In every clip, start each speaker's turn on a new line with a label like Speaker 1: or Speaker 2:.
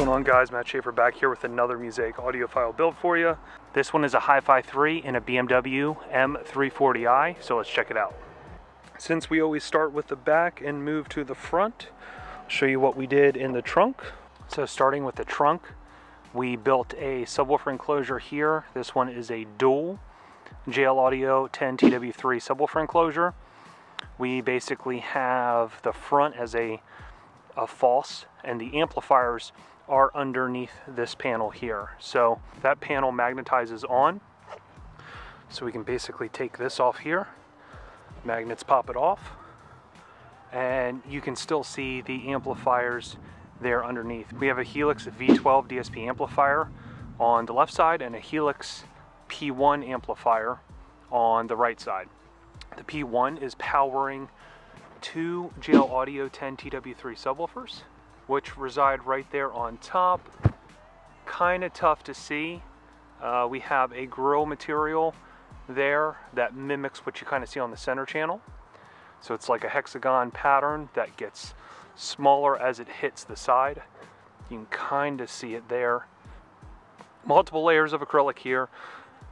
Speaker 1: What's going on, guys? Matt Schaeffer back here with another Musaic audiophile build for you. This one is a Hi-Fi 3 in a BMW M340i, so let's check it out. Since we always start with the back and move to the front, I'll show you what we did in the trunk. So starting with the trunk, we built a subwoofer enclosure here. This one is a dual JL Audio 10 TW3 subwoofer enclosure. We basically have the front as a false, and the amplifiers are underneath this panel here. So that panel magnetizes on, so we can basically take this off here, magnets pop it off, and you can still see the amplifiers there underneath. We have a Helix V12 DSP amplifier on the left side and a Helix P1 amplifier on the right side. The P1 is powering two JL Audio 10 TW3 subwoofers, which reside right there on top. Kind of tough to see. We have a grill material there that mimics what you kind of see on the center channel. So it's like a hexagon pattern that gets smaller as it hits the side. You can kind of see it there. Multiple layers of acrylic here.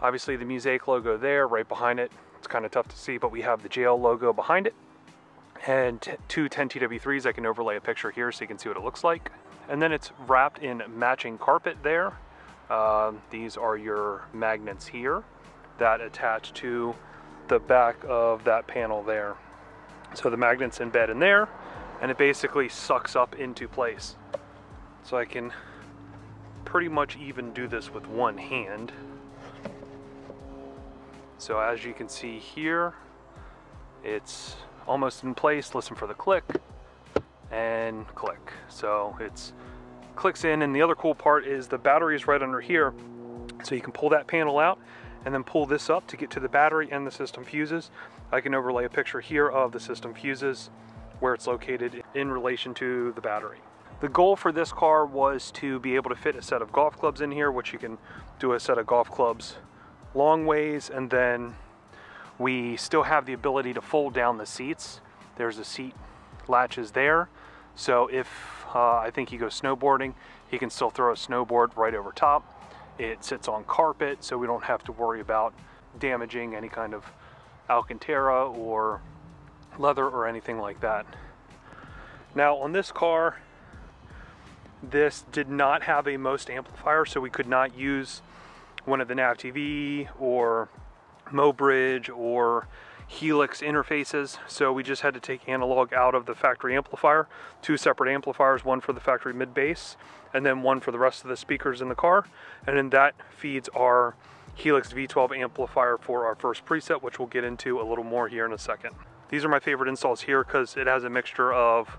Speaker 1: Obviously the Musaic logo there, right behind it. It's kind of tough to see, but we have the JL logo behind it. And two 10 TW3s. I can overlay a picture here so you can see what it looks like. And then it's wrapped in matching carpet there. These are your magnets here that attach to the back of that panel there. So the magnets embed in there, and it basically sucks up into place. So I can pretty much even do this with one hand. So as you can see here, it's almost in place. Listen for the click and click. So it's clicks in, and the other cool part is the battery is right under here. So you can pull that panel out and then pull this up to get to the battery and the system fuses. I can overlay a picture here of the system fuses where it's located in relation to the battery. The goal for this car was to be able to fit a set of golf clubs in here, which you can do a set of golf clubs long ways, and then we still have the ability to fold down the seats. There's a seat latches there. So if I think he goes snowboarding, he can still throw a snowboard right over top. It sits on carpet, so we don't have to worry about damaging any kind of Alcantara or leather or anything like that. Now on this car, this did not have a most amplifier, so we could not use one of the Nav TV or Mobridge or Helix interfaces, so we just had to take analog out of the factory amplifier. Two separate amplifiers, one for the factory mid bass and then one for the rest of the speakers in the car, and then that feeds our Helix V12 amplifier for our first preset, which we'll get into a little more here in a second. These are my favorite installs here because it has a mixture of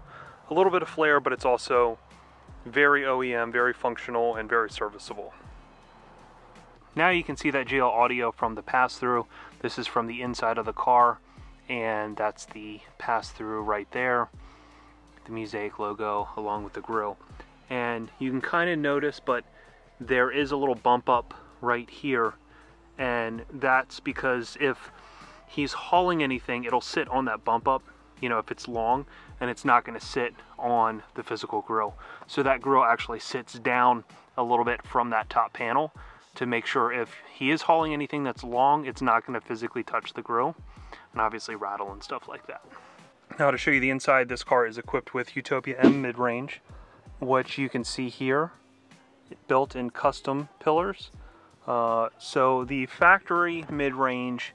Speaker 1: a little bit of flair, but it's also very OEM, very functional, and very serviceable. Now you can see that JL audio from the pass-through. This is from the inside of the car, and that's the pass-through right there. The Musaic logo along with the grill. And you can kind of notice, but there is a little bump up right here, and that's because if he's hauling anything, it'll sit on that bump up, you know, if it's long, and it's not going to sit on the physical grill. So that grill actually sits down a little bit from that top panel to make sure if he is hauling anything that's long, it's not going to physically touch the grill and obviously rattle and stuff like that. Now to show you the inside, this car is equipped with Utopia M mid-range, which you can see here, built in custom pillars. So the factory mid-range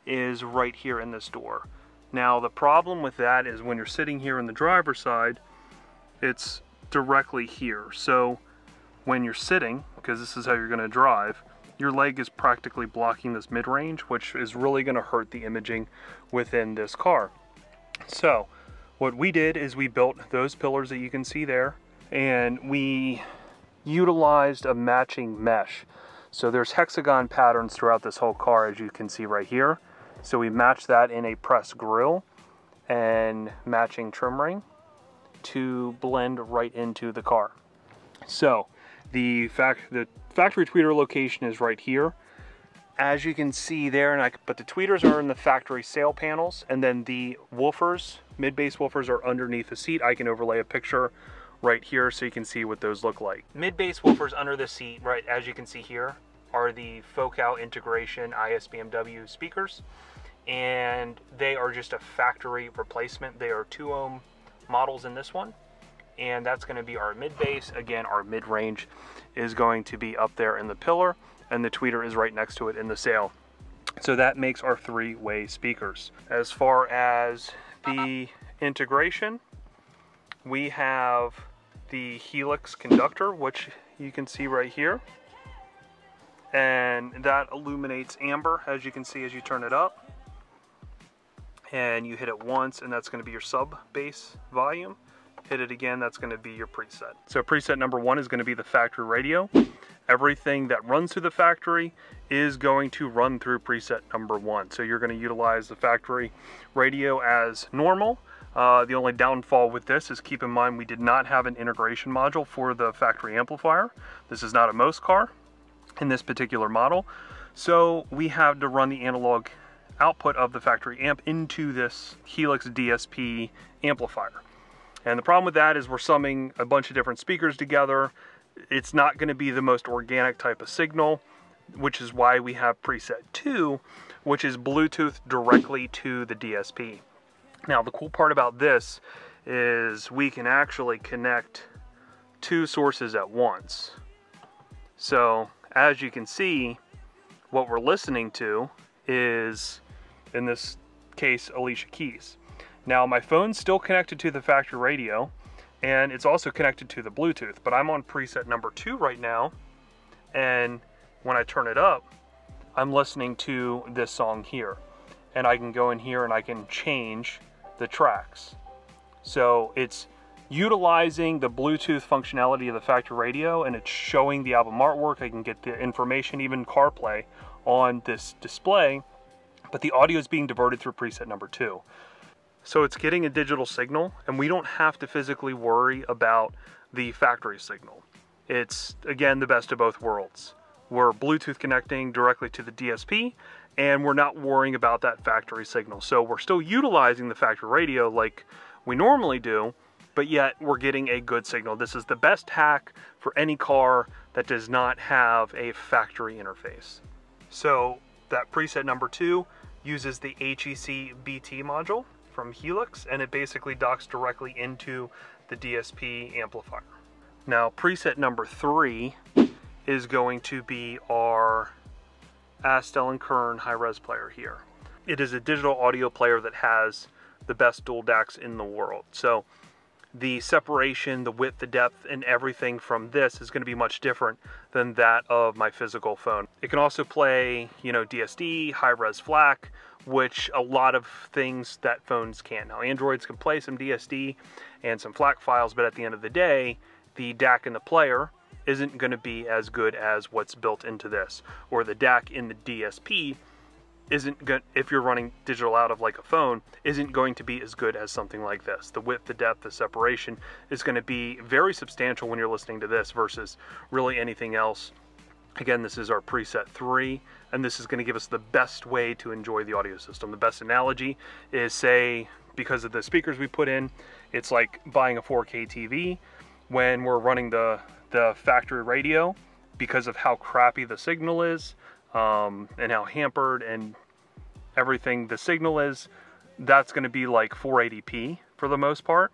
Speaker 1: is right here in this door. Now the problem with that is when you're sitting here in the driver's side, it's directly here. So when you're sitting, because this is how you're going to drive, your leg is practically blocking this mid-range, which is really going to hurt the imaging within this car. So what we did is we built those pillars that you can see there, and we utilized a matching mesh. So there's hexagon patterns throughout this whole car, as you can see right here. So we matched that in a press grill and matching trim ring to blend right into the car. So the factory tweeter location is right here. As you can see there, but the tweeters are in the factory sail panels, and then the woofers, mid-bass woofers, are underneath the seat. I can overlay a picture right here so you can see what those look like. Mid-bass woofers under the seat, right, as you can see here, are the Focal integration ASE BMW speakers, and they are just a factory replacement. They are 2 ohm models in this one, and that's going to be our mid-bass. Again, our mid-range is going to be up there in the pillar, and the tweeter is right next to it in the sail. So that makes our 3-way speakers. As far as the integration, we have the Helix conductor, which you can see right here, and that illuminates amber, as you can see as you turn it up, and you hit it once and that's going to be your sub bass volume. Hit it again, that's going to be your preset. So preset number 1 is going to be the factory radio. Everything that runs through the factory is going to run through preset number 1. So you're going to utilize the factory radio as normal. The only downfall with this is, keep in mind, we did not have an integration module for the factory amplifier. This is not a most car in this particular model. So we have to run the analog output of the factory amp into this Helix DSP amplifier. And the problem with that is we're summing a bunch of different speakers together. It's not going to be the most organic type of signal, which is why we have preset 2, which is Bluetooth directly to the DSP. Now, the cool part about this is we can actually connect 2 sources at once. So, as you can see, what we're listening to is, in this case, Alicia Keys. Now, my phone's still connected to the factory radio, and it's also connected to the Bluetooth, but I'm on preset number 2 right now, and when I turn it up, I'm listening to this song here. And I can go in here and I can change the tracks. So it's utilizing the Bluetooth functionality of the factory radio, and it's showing the album artwork. I can get the information, even CarPlay, on this display, but the audio is being diverted through preset number 2. So it's getting a digital signal, and we don't have to physically worry about the factory signal. It's, again, the best of both worlds. We're Bluetooth connecting directly to the DSP, and we're not worrying about that factory signal. So we're still utilizing the factory radio like we normally do, but yet we're getting a good signal. This is the best hack for any car that does not have a factory interface. So that preset number 2 uses the HEC BT module from Helix, and it basically docks directly into the DSP amplifier. Now, preset number 3 is going to be our ASE Kern high-res player here. It is a digital audio player that has the best dual DACs in the world. So the separation, the width, the depth, and everything from this is going to be much different than that of my physical phone. It can also play, DSD, high-res FLAC, which a lot of things that phones can't. Now, Androids can play some DSD and some FLAC files, but at the end of the day, the DAC in the player isn't going to be as good as what's built into this, or the DAC in the DSP isn't good, if you're running digital out of like a phone, isn't going to be as good as something like this. The width, the depth, the separation is going to be very substantial when you're listening to this versus really anything else. Again, this is our preset 3, and this is going to give us the best way to enjoy the audio system. The best analogy is, say, because of the speakers we put in, it's like buying a 4K TV. When we're running the factory radio, because of how crappy the signal is, and how hampered and everything the signal is, that's going to be like 480p for the most part.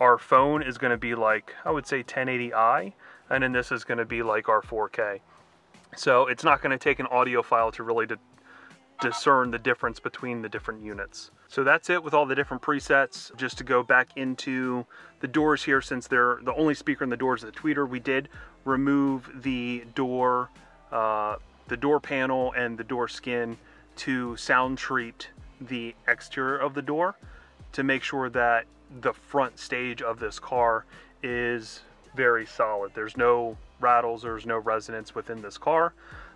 Speaker 1: Our phone is going to be like, I would say 1080i, and then this is going to be like our 4K. So it's not going to take an audiophile to really discern the difference between the different units. So that's it with all the different presets. Just to go back into the doors here, since they're the only speaker in the doors of the tweeter, we did remove the door panel and the door skin to sound treat the exterior of the door to make sure that the front stage of this car is very solid. There's no rattles, there's no resonance within this car.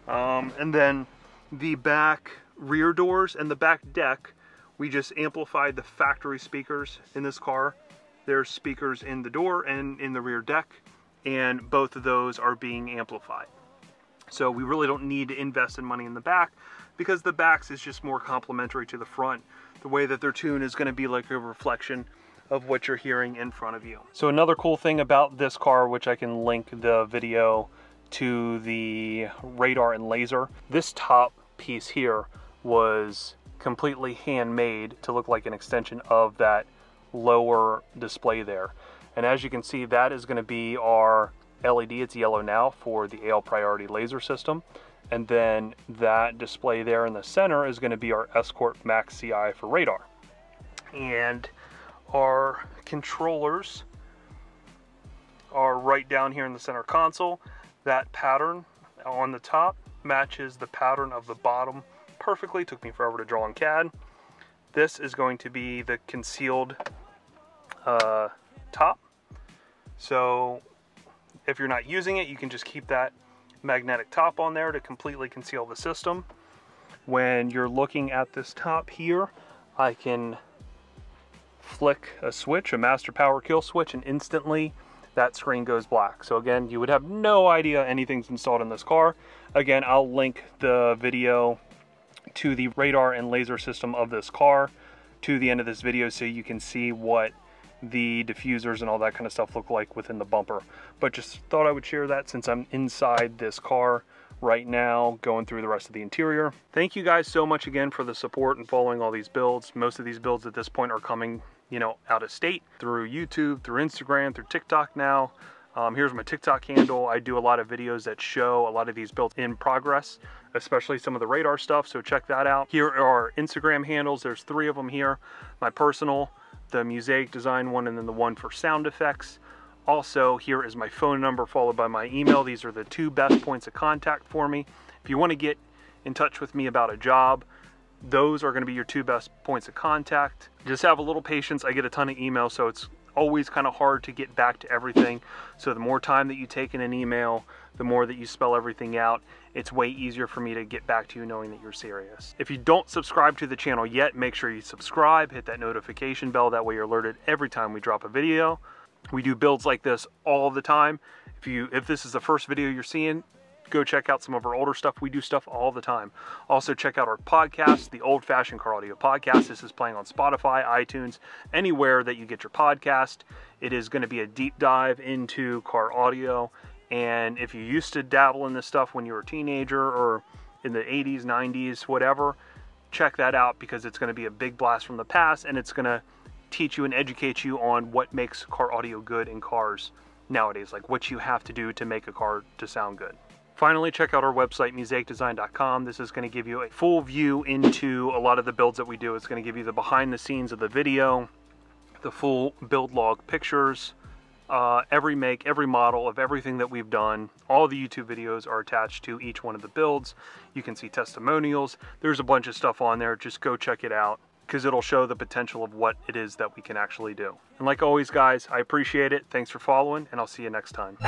Speaker 1: And then the back rear doors and the back deck, we just amplified the factory speakers in this car. There's speakers in the door and in the rear deck, and both of those are being amplified. So we really don't need to invest in money in the back, because the backs is just more complementary to the front. The way that they're tuned is going to be like a reflection of what you're hearing in front of you. So another cool thing about this car, which I can link the video to the radar and laser, this top piece here was completely handmade to look like an extension of that lower display there. And as you can see, that is going to be our LED. It's yellow now for the AL priority laser system. And then that display there in the center is going to be our Escort Max CI for radar. And our controllers are right down here in the center console. That pattern on the top matches the pattern of the bottom perfectly. Took me forever to draw in CAD. This is going to be the concealed top. So if you're not using it, you can just keep that magnetic top on there to completely conceal the system. When you're looking at this top here, I can flick a switch, a master power kill switch, and instantly that screen goes black. So again, you would have no idea anything's installed in this car. Again, I'll link the video to the radar and laser system of this car to the end of this video so you can see what the diffusers and all that kind of stuff look like within the bumper. But just thought I would share that since I'm inside this car right now going through the rest of the interior. Thank you guys so much again for the support and following all these builds. Most of these builds at this point are coming, you know, out of state through YouTube, through Instagram, through TikTok now. Here's my TikTok handle. I do a lot of videos that show a lot of these builds in progress, especially some of the radar stuff, so check that out. Here are our Instagram handles. There's 3 of them here. My personal, the Musaic design one, and then the one for sound effects. Also, here is my phone number followed by my email. These are the 2 best points of contact for me. If you want to get in touch with me about a job, those are going to be your 2 best points of contact. Just have a little patience. I get a ton of emails, so it's always kind of hard to get back to everything. So the more time that you take in an email, the more that you spell everything out, it's way easier for me to get back to you knowing that you're serious. If you don't subscribe to the channel yet, make sure you subscribe, hit that notification bell. That way you're alerted every time we drop a video. We do builds like this all the time. If this is the first video you're seeing, go check out some of our older stuff. We do stuff all the time. Also check out our podcast, the Old Fashioned Car Audio Podcast. This is playing on Spotify, iTunes, anywhere that you get your podcast. It is going to be a deep dive into car audio. And if you used to dabble in this stuff when you were a teenager or in the 80s, 90s, whatever, check that out because it's going to be a big blast from the past, and it's going to teach you and educate you on what makes car audio good in cars nowadays, like what you have to do to make a car to sound good. Finally, check out our website, musaicdesign.com. This is going to give you a full view into a lot of the builds that we do. It's going to give you the behind the scenes of the video, the full build log pictures, every make, every model of everything that we've done. All the YouTube videos are attached to each one of the builds. You can see testimonials. There's a bunch of stuff on there. Just go check it out because it'll show the potential of what it is that we can actually do. And like always, guys, I appreciate it. Thanks for following, and I'll see you next time.